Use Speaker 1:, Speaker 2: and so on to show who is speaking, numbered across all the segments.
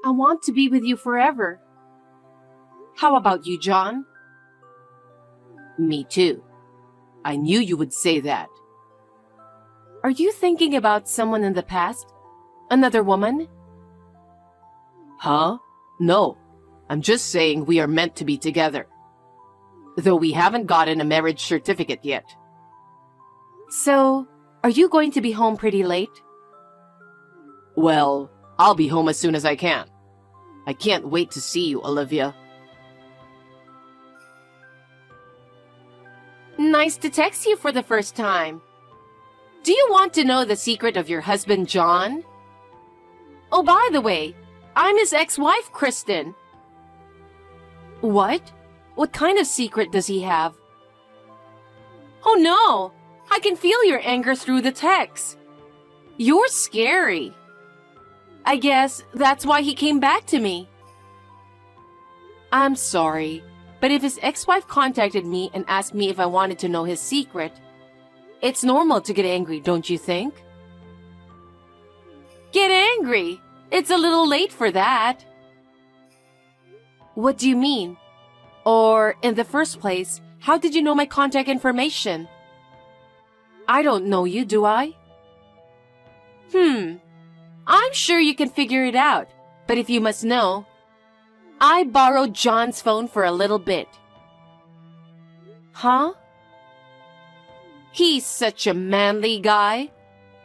Speaker 1: I want to be with you forever. How about you, John?
Speaker 2: Me too. I knew you would say that.
Speaker 1: Are you thinking about someone in the past? Another woman?
Speaker 2: Huh? No. I'm just saying we are meant to be together. Though we haven't gotten a marriage certificate yet.
Speaker 1: So, are you going to be home pretty late?
Speaker 2: Well, I'll be home as soon as I can. I can't wait to see you, Olivia.
Speaker 1: Nice to text you for the first time. Do you want to know the secret of your husband, John? Oh, by the way, I'm his ex-wife, Kristen. What? What kind of secret does he have? Oh no! I can feel your anger through the text. You're scary. I guess that's why he came back to me. I'm sorry, but if his ex-wife contacted me and asked me if I wanted to know his secret, it's normal to get angry, don't you think? Get angry? It's a little late for that. What do you mean? Or, in the first place, how did you know my contact information? I don't know you, do I? I'm sure you can figure it out, but if you must know, I borrowed John's phone for a little bit. Huh? He's such a manly guy,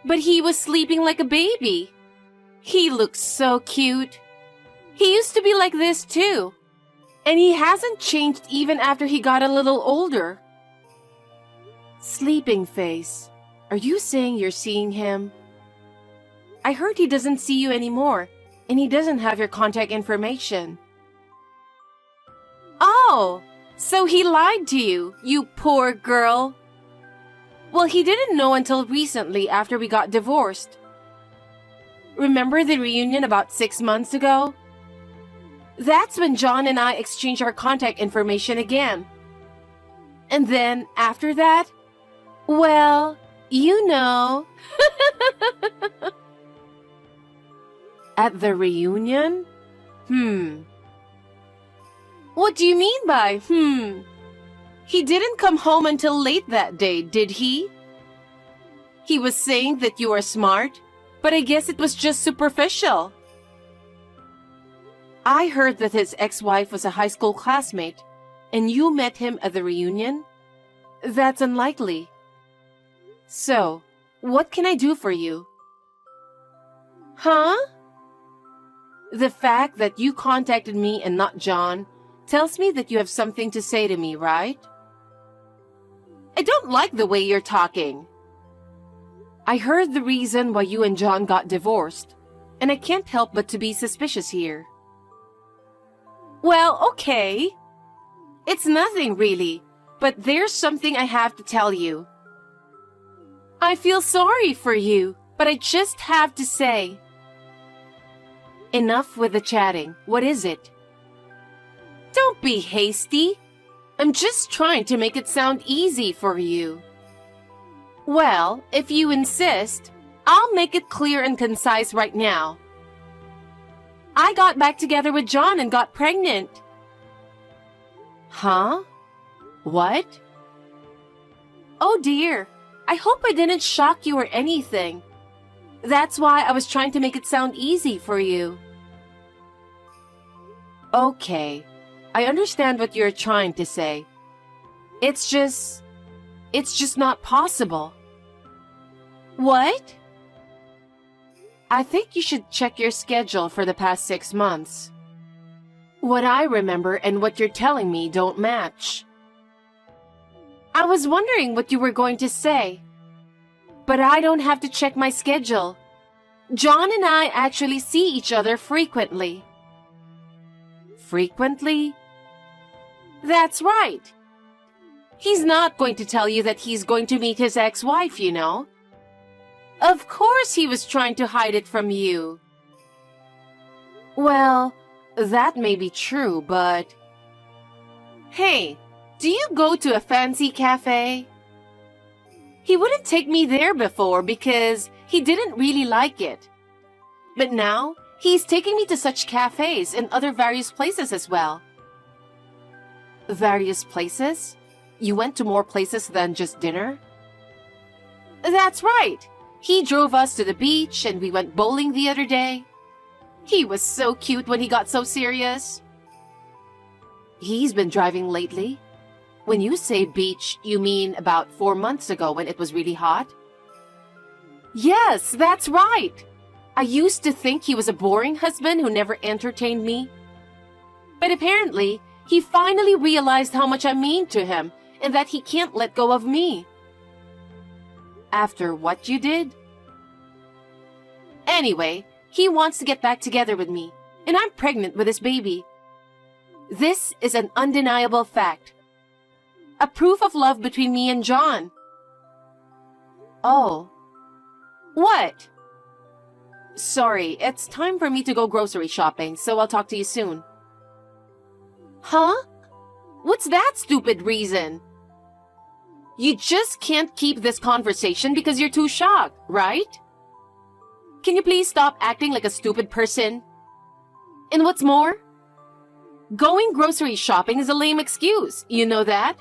Speaker 1: but he was sleeping like a baby. He looks so cute. He used to be like this too, and he hasn't changed even after he got a little older. Sleeping face. Are you saying you're seeing him? I heard he doesn't see you anymore, and he doesn't have your contact information. Oh, so he lied to you, you poor girl. Well, he didn't know until recently after we got divorced. Remember the reunion about 6 months ago? That's when John and I exchanged our contact information again. And then, after that, well, you know. At the reunion? What do you mean by, He didn't come home until late that day, did he? He was saying that you are smart, but I guess it was just superficial. I heard that his ex-wife was a high school classmate, and you met him at the reunion? That's unlikely. So, what can I do for you? Huh? The fact that you contacted me and not John tells me that you have something to say to me, right? I don't like the way you're talking. I heard the reason why you and John got divorced, and I can't help but to be suspicious here. Well, okay. It's nothing really, but there's something I have to tell you. I feel sorry for you, but I just have to say. Enough with the chatting. What is it? Don't be hasty. I'm just trying to make it sound easy for you. Well, if you insist, I'll make it clear and concise right now. I got back together with John and got pregnant. Huh? What? Oh dear, I hope I didn't shock you or anything. That's why I was trying to make it sound easy for you. Okay, I understand what you're trying to say. It's just not possible. What? I think you should check your schedule for the past 6 months. What I remember and what you're telling me don't match. I was wondering what you were going to say. But I don't have to check my schedule. John and I actually see each other frequently. Frequently? That's right. He's not going to tell you that he's going to meet his ex-wife, you know. Of course he was trying to hide it from you. Well, that may be true, but... Hey, do you go to a fancy cafe? He wouldn't take me there before because he didn't really like it. But now, He's taking me to such cafes and other various places as well. Various places? You went to more places than just dinner? That's right. He drove us to the beach and we went bowling the other day. He was so cute when he got so serious. He's been driving lately. When you say beach, you mean about 4 months ago when it was really hot? Yes, that's right. I used to think he was a boring husband who never entertained me. But apparently, he finally realized how much I mean to him and that he can't let go of me. After what you did? Anyway, he wants to get back together with me, and I'm pregnant with his baby. This is an undeniable fact. A proof of love between me and John. Oh. What? Sorry, it's time for me to go grocery shopping, so I'll talk to you soon. Huh? What's that stupid reason? You just can't keep this conversation because you're too shocked, right? Can you please stop acting like a stupid person? And what's more? Going grocery shopping is a lame excuse, you know that?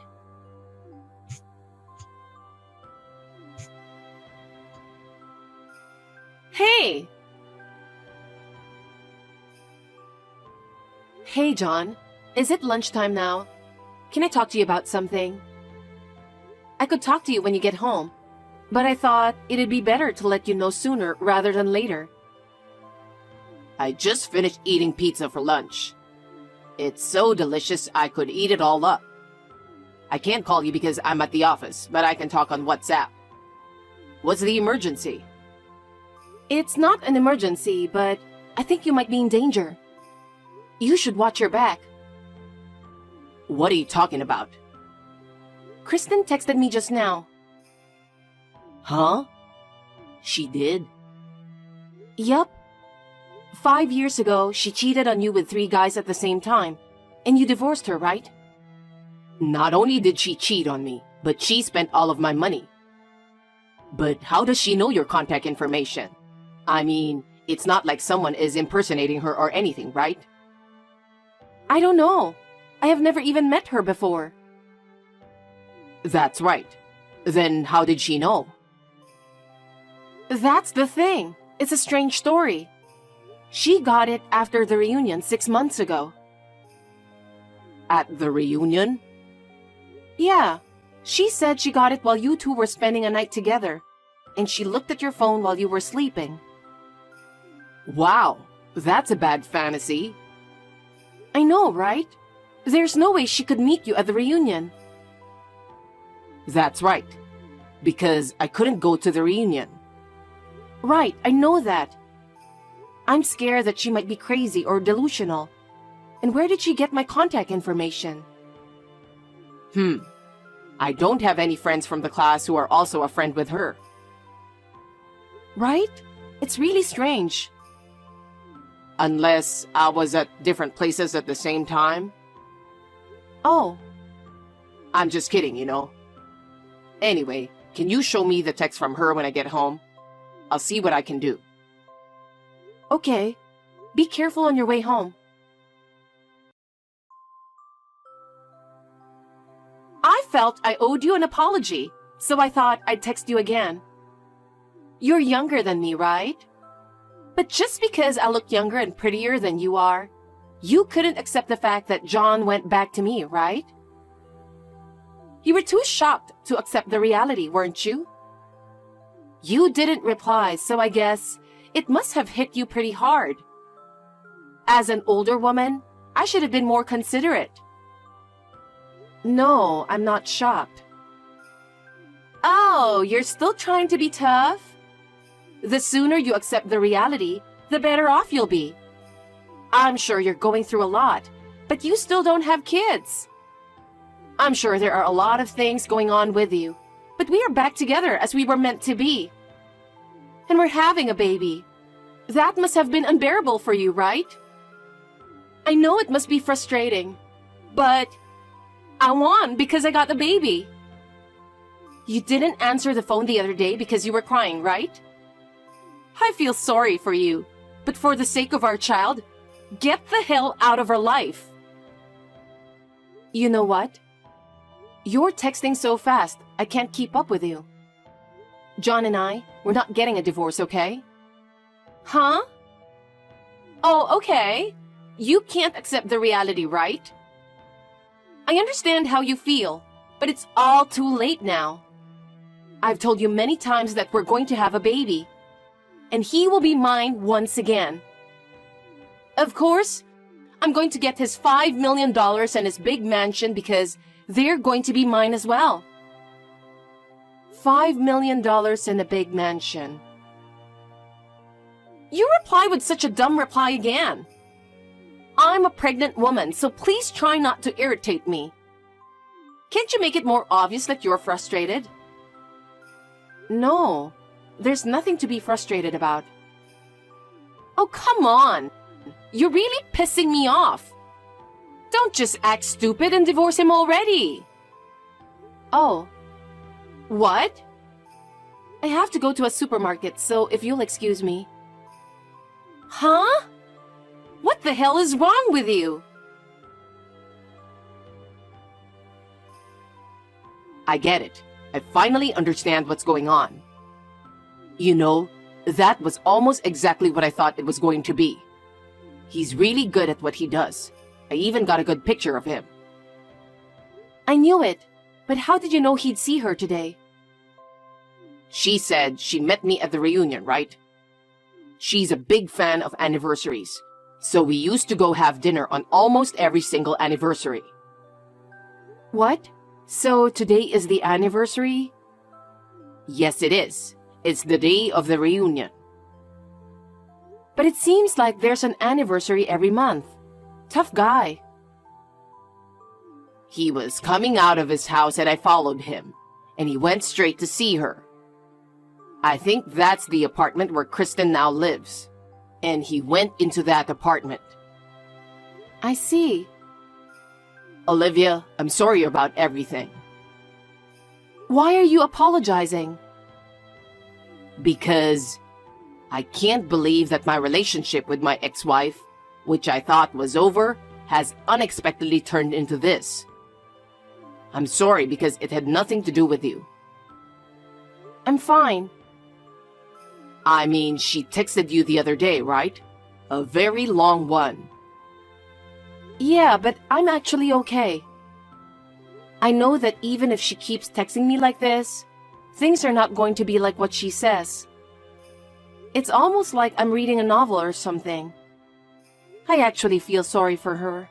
Speaker 1: Hey! Hey, John. Is it lunchtime now? Can I talk to you about something? I could talk to you when you get home, but I thought it'd be better to let you know sooner rather than later.
Speaker 2: I just finished eating pizza for lunch. It's so delicious I could eat it all up. I can't call you because I'm at the office, but I can talk on WhatsApp. What's the emergency?
Speaker 1: It's not an emergency, but I think you might be in danger. You should watch your back.
Speaker 2: What are you talking about?
Speaker 1: Kristen texted me just now.
Speaker 2: Huh? She did?
Speaker 1: Yup. 5 years ago, she cheated on you with 3 guys at the same time, and you divorced her, right?
Speaker 2: Not only did she cheat on me, but she spent all of my money. But how does she know your contact information? I mean, it's not like someone is impersonating her or anything, right?
Speaker 1: I don't know. I have never even met her before.
Speaker 2: That's right. Then how did she know?
Speaker 1: That's the thing. It's a strange story. She got it after the reunion 6 months ago.
Speaker 2: At the reunion?
Speaker 1: Yeah. She said she got it while you two were spending a night together, and she looked at your phone while you were sleeping.
Speaker 2: Wow, that's a bad fantasy.
Speaker 1: I know, right? There's no way she could meet you at the reunion.
Speaker 2: That's right. Because I couldn't go to the reunion.
Speaker 1: Right, I know that. I'm scared that she might be crazy or delusional. And where did she get my contact information?
Speaker 2: I don't have any friends from the class who are also a friend with her.
Speaker 1: Right? It's really strange.
Speaker 2: Unless I was at different places at the same time.
Speaker 1: Oh.
Speaker 2: I'm just kidding, you know. Anyway, can you show me the text from her when I get home? I'll see what I can do.
Speaker 1: Okay. Be careful on your way home. I felt I owed you an apology, so I thought I'd text you again. You're younger than me, right? But just because I look younger and prettier than you are, you couldn't accept the fact that John went back to me, right? You were too shocked to accept the reality, weren't you? You didn't reply, so I guess it must have hit you pretty hard. As an older woman, I should have been more considerate. No, I'm not shocked. Oh, you're still trying to be tough? The sooner you accept the reality, the better off you'll be. I'm sure you're going through a lot, but you still don't have kids. I'm sure there are a lot of things going on with you, but we are back together as we were meant to be. And we're having a baby. That must have been unbearable for you, right? I know it must be frustrating, but I won because I got the baby. You didn't answer the phone the other day because you were crying, right? I feel sorry for you. but for the sake of our child, get the hell out of our life. You know what? You're texting so fast, I can't keep up with you. John and I, we're not getting a divorce, okay? Huh? Oh, okay. You can't accept the reality, right? I understand how you feel, but it's all too late now. I've told you many times that we're going to have a baby, and he will be mine once again. Of course, I'm going to get his $5 million and his big mansion because they're going to be mine as well. $5 million and a big mansion. You reply with such a dumb reply again. I'm a pregnant woman, so please try not to irritate me. Can't you make it more obvious that you're frustrated? No, there's nothing to be frustrated about. Oh, come on. You're really pissing me off. Don't just act stupid and divorce him already. Oh. What? I have to go to a supermarket, so if you'll excuse me. Huh? What the hell is wrong with you?
Speaker 2: I get it. I finally understand what's going on. You know, that was almost exactly what I thought it was going to be. He's really good at what he does. I even got a good picture of him.
Speaker 1: I knew it, but how did you know he'd see her today?
Speaker 2: She said she met me at the reunion, right? She's a big fan of anniversaries, so we used to go have dinner on almost every single anniversary.
Speaker 1: What? So today is the anniversary?
Speaker 2: Yes, it is. It's the day of the reunion.
Speaker 1: But it seems like there's an anniversary every month. Tough guy.
Speaker 2: He was coming out of his house and I followed him, and he went straight to see her. I think that's the apartment where Kristen now lives, and he went into that apartment.
Speaker 1: I see.
Speaker 2: Olivia, I'm sorry about everything.
Speaker 1: Why are you apologizing?
Speaker 2: Because I can't believe that my relationship with my ex-wife, which I thought was over, has unexpectedly turned into this. I'm sorry because it had nothing to do with you.
Speaker 1: I'm fine.
Speaker 2: I mean, she texted you the other day, right? A very long one.
Speaker 1: Yeah, but I'm actually okay. I know that even if she keeps texting me like this, things are not going to be like what she says. It's almost like I'm reading a novel or something. I actually feel sorry for her.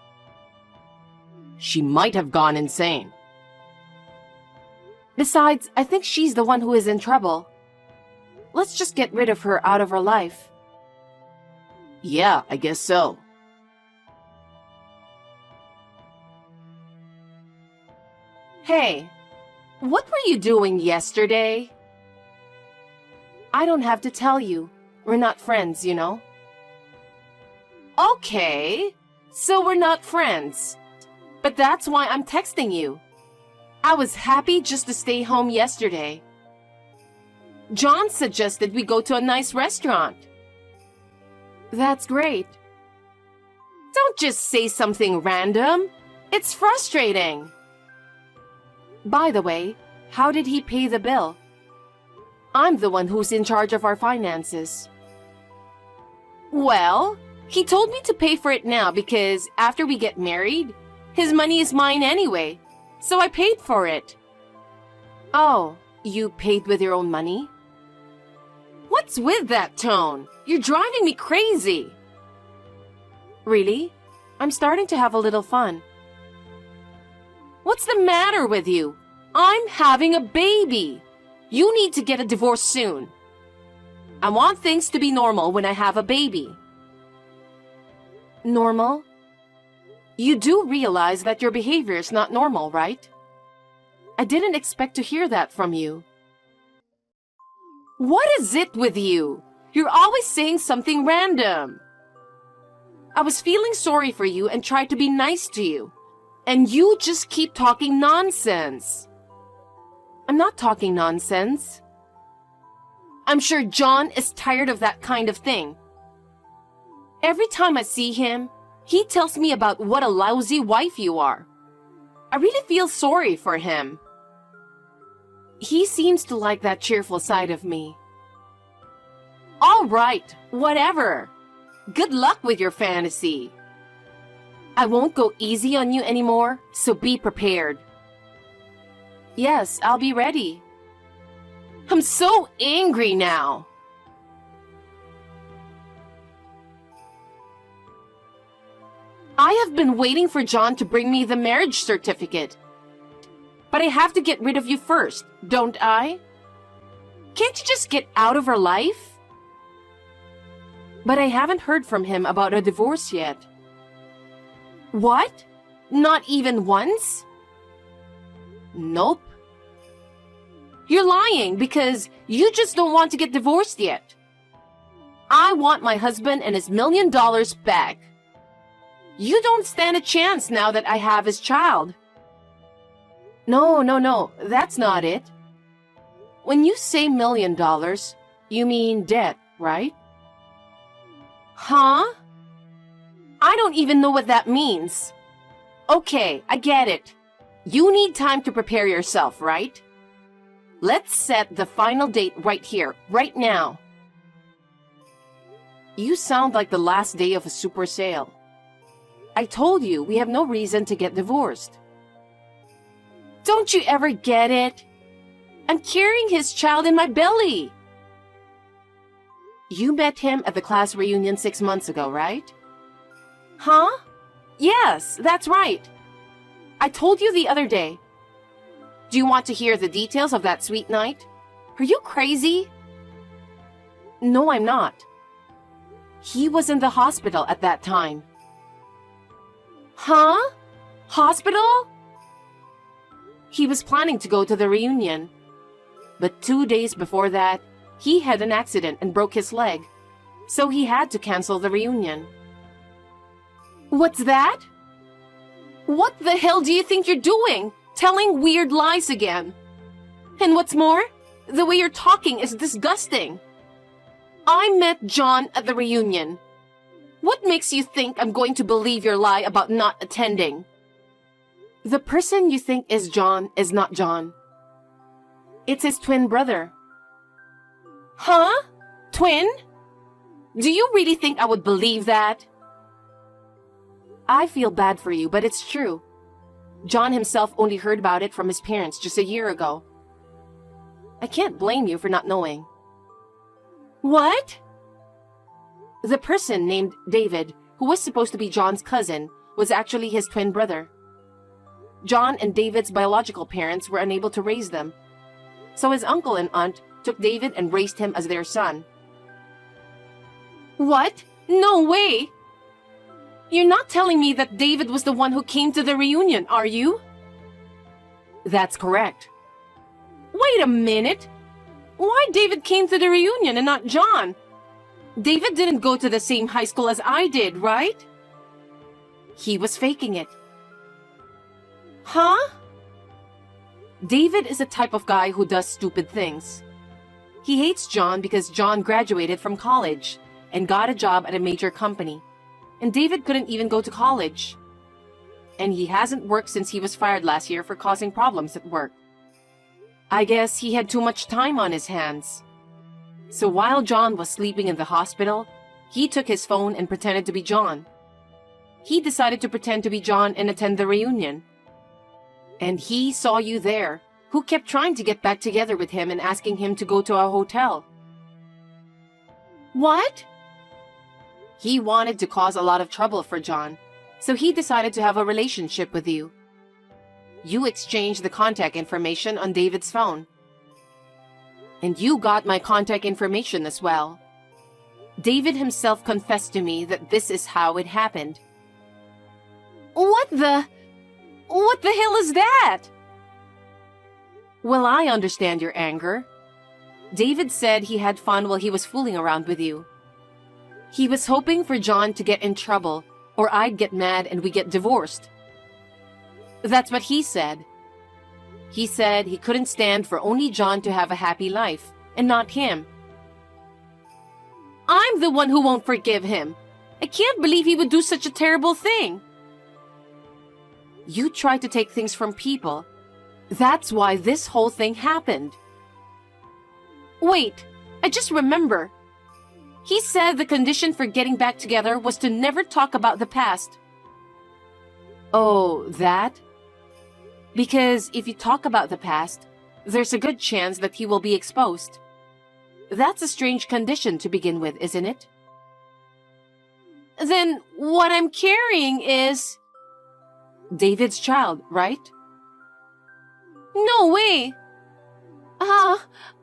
Speaker 2: She might have gone insane.
Speaker 1: Besides, I think she's the one who is in trouble. Let's just get rid of her out of our life.
Speaker 2: Yeah, I guess so.
Speaker 1: Hey, what were you doing yesterday? I don't have to tell you. We're not friends, you know. Okay, so we're not friends. But that's why I'm texting you. I was happy just to stay home yesterday. John suggested we go to a nice restaurant. That's great. Don't just say something random. It's frustrating. By the way, how did he pay the bill? I'm the one who's in charge of our finances. Well, he told me to pay for it now because after we get married, his money is mine anyway, so I paid for it. Oh, you paid with your own money? What's with that tone? You're driving me crazy. Really? I'm starting to have a little fun. What's the matter with you? I'm having a baby. You need to get a divorce soon. I want things to be normal when I have a baby. Normal? You do realize that your behavior is not normal, right? I didn't expect to hear that from you. What is it with you? You're always saying something random. I was feeling sorry for you and tried to be nice to you. And you just keep talking nonsense. I'm not talking nonsense. I'm sure John is tired of that kind of thing. Every time I see him, he tells me about what a lousy wife you are. I really feel sorry for him. He seems to like that cheerful side of me. All right, whatever. Good luck with your fantasy. I won't go easy on you anymore, so be prepared. Yes, I'll be ready. I'm so angry now. I have been waiting for John to bring me the marriage certificate. But I have to get rid of you first, don't I? Can't you just get out of our life? But I haven't heard from him about a divorce yet. What? Not even once? Nope. You're lying because you just don't want to get divorced yet. I want my husband and his $1 million back. You don't stand a chance now that I have his child. No, that's not it. When you say $1 million, you mean debt, right? Huh? I don't even know what that means. Okay, I get it. You need time to prepare yourself, right? Let's set the final date right here, right now. You sound like the last day of a super sale. I told you we have no reason to get divorced. Don't you ever get it? I'm carrying his child in my belly. You met him at the class reunion 6 months ago, right? Huh? Yes, that's right. I told you the other day. Do you want to hear the details of that sweet night? Are you crazy? No, I'm not. He was in the hospital at that time. Huh? Hospital? He was planning to go to the reunion. But 2 days before that, he had an accident and broke his leg. So he had to cancel the reunion. What's that? What the hell do you think you're doing? Telling weird lies again. And what's more, the way you're talking is disgusting. I met John at the reunion. What makes you think I'm going to believe your lie about not attending? The person you think is John is not John. It's his twin brother. Huh? Twin? Do you really think I would believe that? I feel bad for you, but it's true. John himself only heard about it from his parents just a year ago. I can't blame you for not knowing. What? The person named David, who was supposed to be John's cousin, was actually his twin brother. John and David's biological parents were unable to raise them. So his uncle and aunt took David and raised him as their son. What? No way! You're not telling me that David was the one who came to the reunion, are you? That's correct. Wait a minute! Why David came to the reunion and not John? David didn't go to the same high school as I did, right? He was faking it. Huh? David is the type of guy who does stupid things. He hates John because John graduated from college and got a job at a major company, and David couldn't even go to college. And he hasn't worked since he was fired last year for causing problems at work. I guess he had too much time on his hands. So while John was sleeping in the hospital, he took his phone and pretended to be John. He decided to pretend to be John and attend the reunion. And he saw you there, who kept trying to get back together with him and asking him to go to a hotel. What? He wanted to cause a lot of trouble for John, so he decided to have a relationship with you. You exchanged the contact information on David's phone. And you got my contact information as well. David himself confessed to me that this is how it happened. What the hell is that? Well, I understand your anger. David said he had fun while he was fooling around with you. He was hoping for John to get in trouble, or I'd get mad and we get divorced. That's what he said. He said he couldn't stand for only John to have a happy life, and not him. I'm the one who won't forgive him, I can't believe he would do such a terrible thing. You tried to take things from people. That's why this whole thing happened. Wait, I just remember. He said the condition for getting back together was to never talk about the past. Oh, that? Because if you talk about the past, there's a good chance that he will be exposed. That's a strange condition to begin with, isn't it? Then what I'm carrying is David's child, right? No way.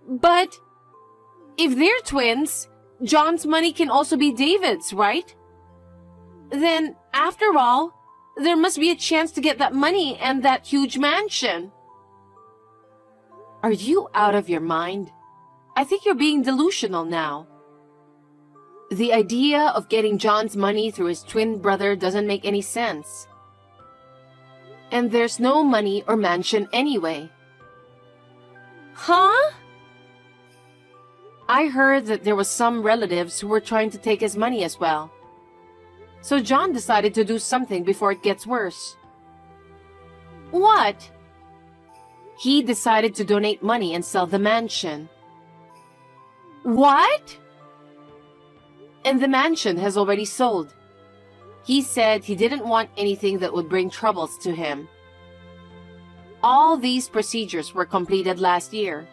Speaker 1: But if they're twins, John's money can also be David's, right? Then, after all, there must be a chance to get that money and that huge mansion. Are you out of your mind? I think you're being delusional now. The idea of getting John's money through his twin brother doesn't make any sense. And there's no money or mansion anyway. Huh? I heard that there was some relatives who were trying to take his money as well. So John decided to do something before it gets worse. What? He decided to donate money and sell the mansion. What? And the mansion has already sold. He said he didn't want anything that would bring troubles to him. All these procedures were completed last year.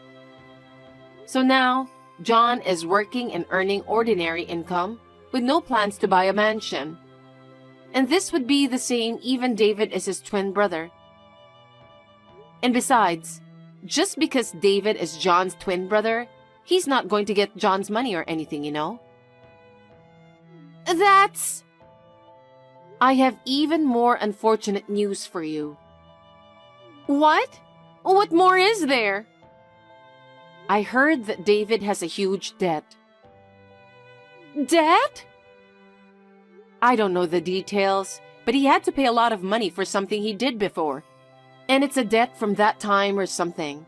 Speaker 1: So now, John is working and earning ordinary income with no plans to buy a mansion. And this would be the same even David is his twin brother. And besides, just because David is John's twin brother, he's not going to get John's money or anything, you know? That's... I have even more unfortunate news for you. What? What more is there? I heard that David has a huge debt. Debt? I don't know the details, but he had to pay a lot of money for something he did before. And it's a debt from that time or something.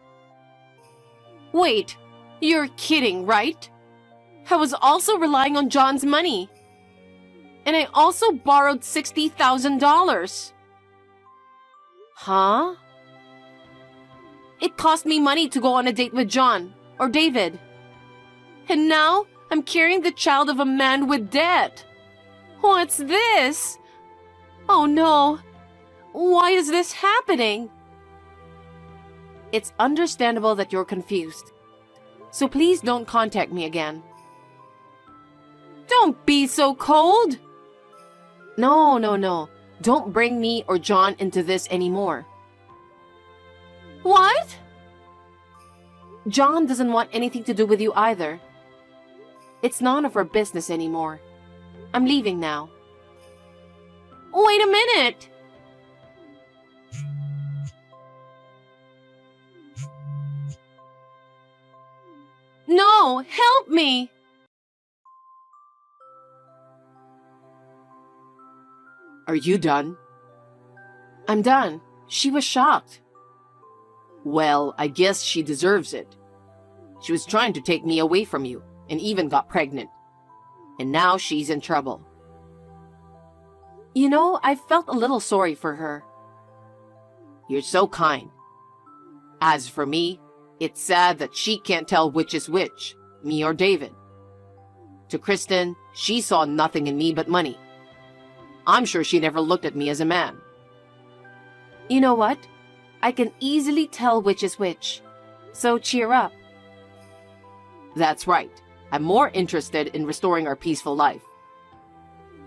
Speaker 1: Wait, you're kidding, right? I was also relying on John's money. And I also borrowed $60,000. Huh? It cost me money to go on a date with John, or David. And now, I'm carrying the child of a man with debt. What's this? Oh no. Why is this happening? It's understandable that you're confused. So please don't contact me again. Don't be so cold. No. Don't bring me or John into this anymore. What? John doesn't want anything to do with you either. It's none of our business anymore. I'm leaving now. Wait a minute! No! Help me!
Speaker 2: Are you done?
Speaker 1: I'm done. She was shocked.
Speaker 2: Well, I guess she deserves it. She was trying to take me away from you, and even got pregnant. And now she's in trouble.
Speaker 1: You know, I felt a little sorry for her.
Speaker 2: You're so kind. As for me, it's sad that she can't tell which is which, me or David. To Kristen, she saw nothing in me but money. I'm sure she never looked at me as a man.
Speaker 1: You know what? I can easily tell which is which. So cheer up.
Speaker 2: That's right. I'm more interested in restoring our peaceful life.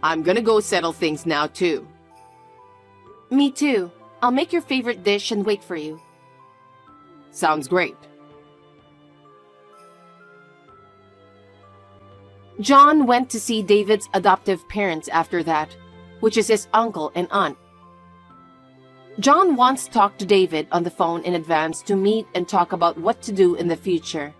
Speaker 2: I'm gonna go settle things now, too.
Speaker 1: Me too. I'll make your favorite dish and wait for you.
Speaker 2: Sounds great.
Speaker 1: John went to see David's adoptive parents after that, which is his uncle and aunt. John once talked to David on the phone in advance to meet and talk about what to do in the future.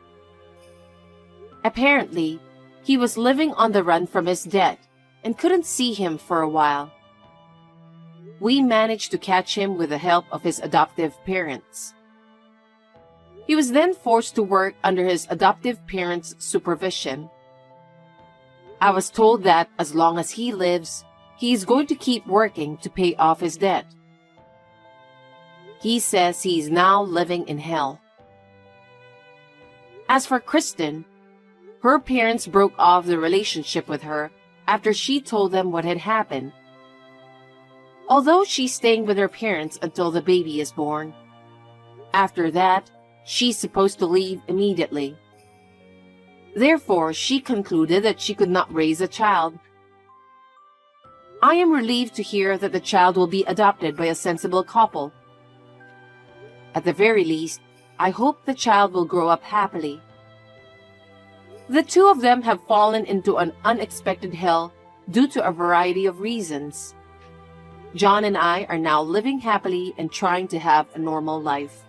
Speaker 1: Apparently, he was living on the run from his debt and couldn't see him for a while. We managed to catch him with the help of his adoptive parents. He was then forced to work under his adoptive parents' supervision. I was told that as long as he lives, he is going to keep working to pay off his debt. He says he is now living in hell. As for Kristen, her parents broke off the relationship with her after she told them what had happened. Although she's staying with her parents until the baby is born. After that, she's supposed to leave immediately. Therefore, she concluded that she could not raise a child. I am relieved to hear that the child will be adopted by a sensible couple. At the very least, I hope the child will grow up happily. The two of them have fallen into an unexpected hell due to a variety of reasons. John and I are now living happily and trying to have a normal life.